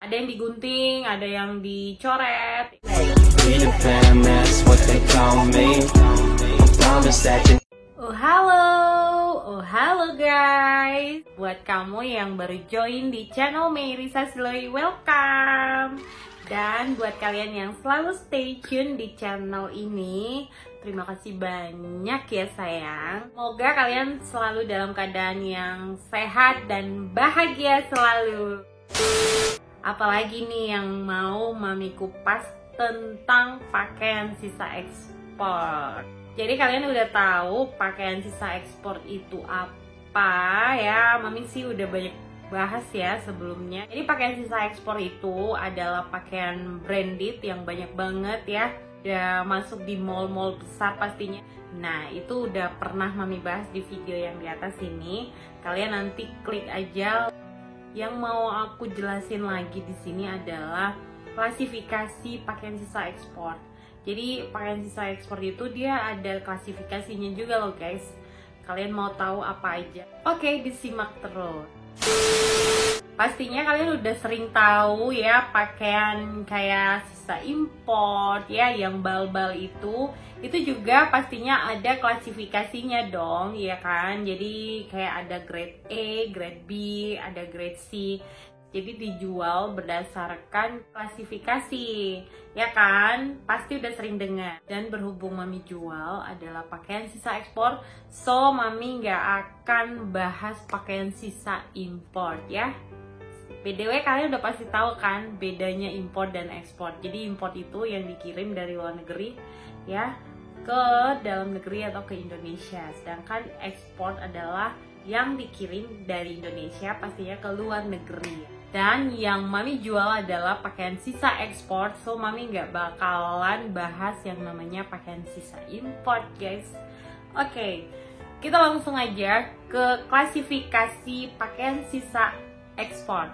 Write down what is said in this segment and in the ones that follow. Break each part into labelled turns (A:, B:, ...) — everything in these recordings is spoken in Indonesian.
A: Ada yang digunting, ada yang dicoret. Oh halo guys. Buat kamu yang baru join di channel Meirisa Sloy, welcome. Dan buat kalian yang selalu stay tune di channel ini, terima kasih banyak ya sayang. Semoga kalian selalu dalam keadaan yang sehat dan bahagia selalu. Apalagi nih yang mau Mami kupas tentang pakaian sisa ekspor. Jadi kalian udah tahu pakaian sisa ekspor itu apa ya? Mami sih udah banyak bahas ya sebelumnya. Jadi pakaian sisa ekspor itu adalah pakaian branded yang banyak banget ya. Udah masuk di mall-mall besar pastinya. Nah itu udah pernah Mami bahas di video yang di atas ini. Kalian nanti klik aja. Yang mau aku jelasin lagi di sini adalah klasifikasi pakaian sisa ekspor. Jadi pakaian sisa ekspor itu dia ada klasifikasinya juga loh guys. Kalian mau tahu apa aja? Oke, disimak terus. Pastinya kalian udah sering tahu ya pakaian kayak sisa import ya, yang bal-bal itu juga pastinya ada klasifikasinya dong ya kan. Jadi kayak ada grade A, grade B, ada grade C. Jadi dijual berdasarkan klasifikasi ya kan, pasti udah sering dengar. Dan berhubung Mami jual adalah pakaian sisa ekspor, so Mami nggak akan bahas pakaian sisa import ya. BTW kalian udah pasti tahu kan bedanya import dan ekspor. Jadi import itu yang dikirim dari luar negeri ya ke dalam negeri atau ke Indonesia. Sedangkan ekspor adalah yang dikirim dari Indonesia pastinya ke luar negeri. Dan yang Mami jual adalah pakaian sisa ekspor. So Mami nggak bakalan bahas yang namanya pakaian sisa import guys. Oke, kita langsung aja ke klasifikasi pakaian sisa ekspor.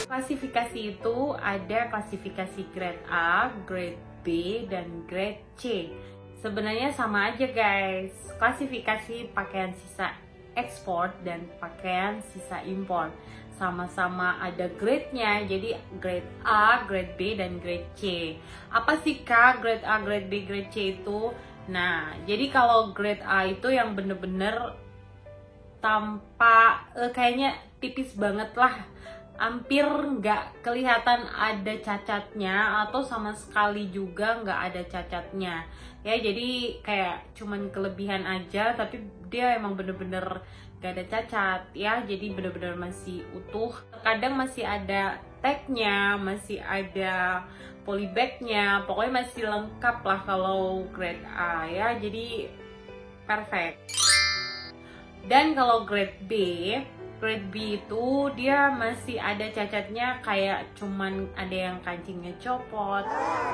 A: Klasifikasi itu ada klasifikasi grade A, grade B, dan grade C. Sebenarnya sama aja guys, klasifikasi pakaian sisa ekspor dan pakaian sisa impor. Sama-sama ada grade-nya, jadi grade A, grade B, dan grade C. Apa sih Kak grade A, grade B, grade C itu? Nah, jadi kalau grade A itu yang bener-bener tanpa kayaknya tipis banget lah, hampir nggak kelihatan ada cacatnya atau sama sekali juga nggak ada cacatnya ya. Jadi kayak cuman kelebihan aja, tapi dia emang bener-bener nggak ada cacat ya, jadi bener-bener masih utuh. Kadang masih ada tagnya, masih ada polybagnya, pokoknya masih lengkap lah kalau grade A ya, jadi perfect. Dan kalau grade B itu dia masih ada cacatnya, kayak cuman ada yang kancingnya copot,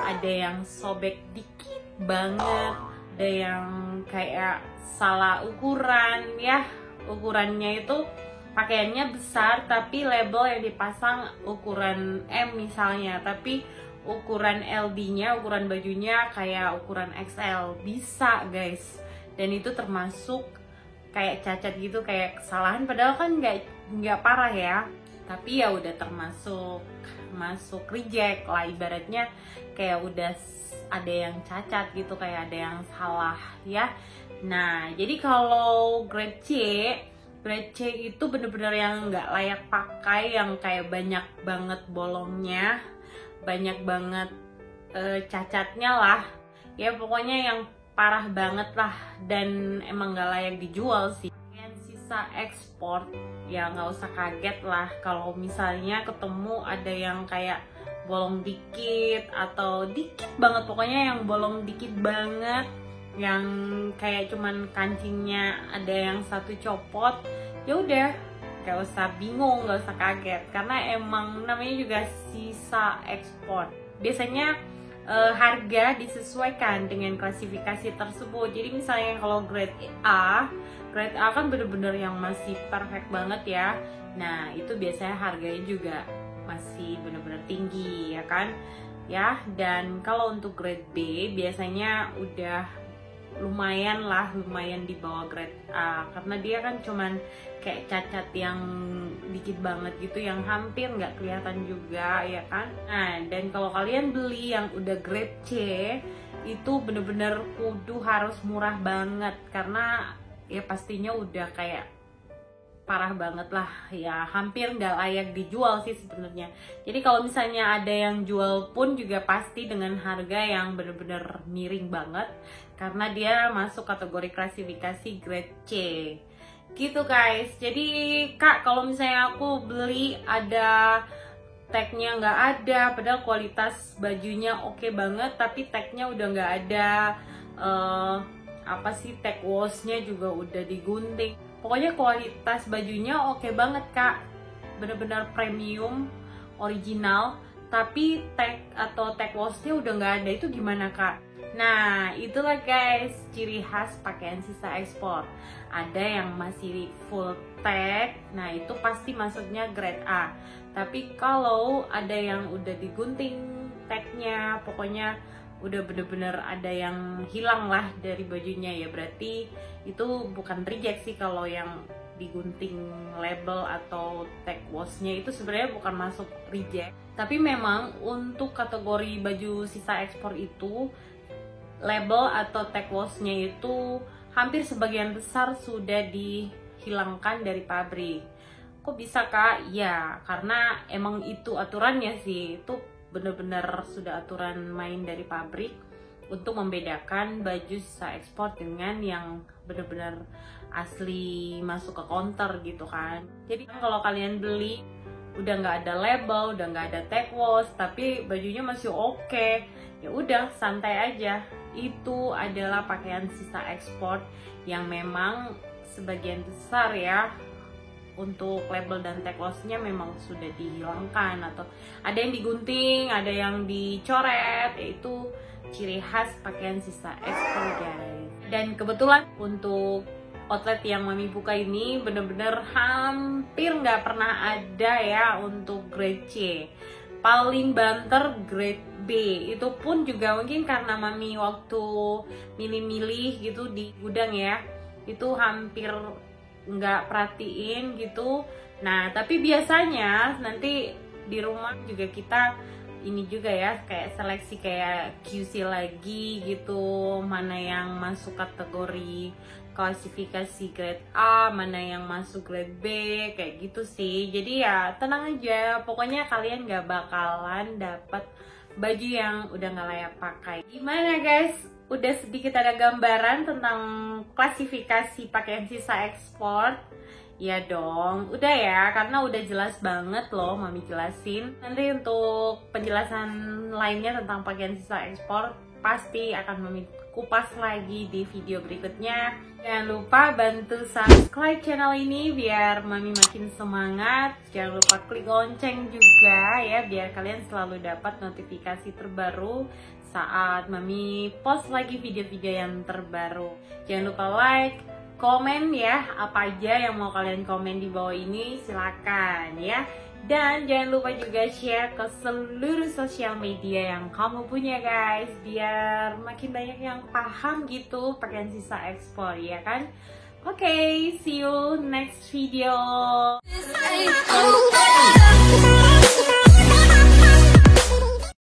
A: ada yang sobek dikit banget, ada yang kayak salah ukuran ya. Ukurannya itu pakaiannya besar tapi label yang dipasang ukuran M misalnya, tapi ukuran LD-nya, ukuran bajunya kayak ukuran XL, bisa guys. Dan itu termasuk kayak cacat gitu, kayak kesalahan, padahal kan nggak parah ya, tapi ya udah masuk reject lah ibaratnya, kayak udah ada yang cacat gitu, kayak ada yang salah ya. Nah jadi kalau grade C itu bener-bener yang nggak layak pakai, yang kayak banyak banget bolongnya, banyak banget cacatnya lah ya, pokoknya yang parah banget lah, dan emang gak layak dijual sih. Pakaian sisa ekspor ya nggak usah kaget lah kalau misalnya ketemu ada yang kayak bolong dikit atau dikit banget, pokoknya yang bolong dikit banget, yang kayak cuman kancingnya ada yang satu copot, ya udah gak usah bingung, gak usah kaget, karena emang namanya juga sisa ekspor. Biasanya harga disesuaikan dengan klasifikasi tersebut. Jadi misalnya kalau grade A kan bener-bener yang masih perfect banget ya. Nah itu biasanya harganya juga masih bener-bener tinggi ya kan ya. Dan kalau untuk grade B biasanya udah lumayan di bawah grade A, karena dia kan cuman kayak cacat yang dikit banget gitu, yang hampir nggak kelihatan juga ya kan. Nah, dan kalau kalian beli yang udah grade C itu bener-bener kudu harus murah banget, karena ya pastinya udah kayak parah banget lah ya, hampir nggak layak dijual sih sebenarnya. Jadi kalau misalnya ada yang jual pun juga pasti dengan harga yang bener-bener miring banget, karena dia masuk kategori klasifikasi grade C gitu guys. Jadi kak, kalau misalnya aku beli ada tagnya nggak ada, padahal kualitas bajunya oke banget, tapi tagnya udah nggak ada, tag washnya juga udah digunting. Pokoknya kualitas bajunya oke banget kak, bener-bener premium, original, tapi tag atau tag washnya udah nggak ada. Itu gimana kak? Nah, itulah guys ciri khas pakaian sisa ekspor. Ada yang masih full tag, nah itu pasti masuknya grade A. Tapi kalau ada yang udah digunting tagnya, pokoknya udah bener-bener ada yang hilang lah dari bajunya, ya berarti itu bukan reject sih. Kalau yang digunting label atau tag washnya itu sebenarnya bukan masuk reject, tapi memang untuk kategori baju sisa ekspor itu label atau tag washnya itu hampir sebagian besar sudah dihilangkan dari pabrik. Kok bisa kak? Ya karena emang itu aturannya sih, itu bener-bener sudah aturan main dari pabrik untuk membedakan baju sisa ekspor dengan yang bener-bener asli masuk ke counter gitu kan. Jadi kalau kalian beli udah nggak ada label, udah nggak ada tag wash, tapi bajunya masih oke, ya udah santai aja. Itu adalah pakaian sisa ekspor yang memang sebagian besar ya untuk label dan tag washnya memang sudah dihilangkan, atau ada yang digunting, ada yang dicoret. Yaitu ciri khas pakaian sisa ekspor guys. Dan kebetulan untuk outlet yang mami buka ini bener-bener hampir nggak pernah ada ya untuk grade C, paling banter grade B. Itu pun juga mungkin karena mami waktu milih-milih gitu di gudang ya, itu hampir nggak perhatiin gitu. Nah tapi biasanya nanti di rumah juga kita ini juga ya, kayak seleksi kayak QC lagi gitu, mana yang masuk kategori klasifikasi grade A, mana yang masuk grade B, kayak gitu sih. Jadi ya tenang aja, pokoknya kalian gak bakalan dapat baju yang udah gak layak pakai. Gimana guys? Udah sedikit ada gambaran tentang klasifikasi pakaian sisa ekspor? Ya dong, udah ya, karena udah jelas banget loh mami jelasin. Nanti untuk penjelasan lainnya tentang pakaian sisa ekspor pasti akan mami kupas lagi di video berikutnya. Jangan lupa bantu subscribe channel ini biar mami makin semangat. Jangan lupa klik lonceng juga ya, biar kalian selalu dapat notifikasi terbaru saat mami post lagi video-video yang terbaru. Jangan lupa like, komen ya, apa aja yang mau kalian komen di bawah ini silakan ya. Dan jangan lupa juga share ke seluruh sosial media yang kamu punya guys, biar makin banyak yang paham gitu pakaian sisa ekspor ya kan. Oke, see you next video.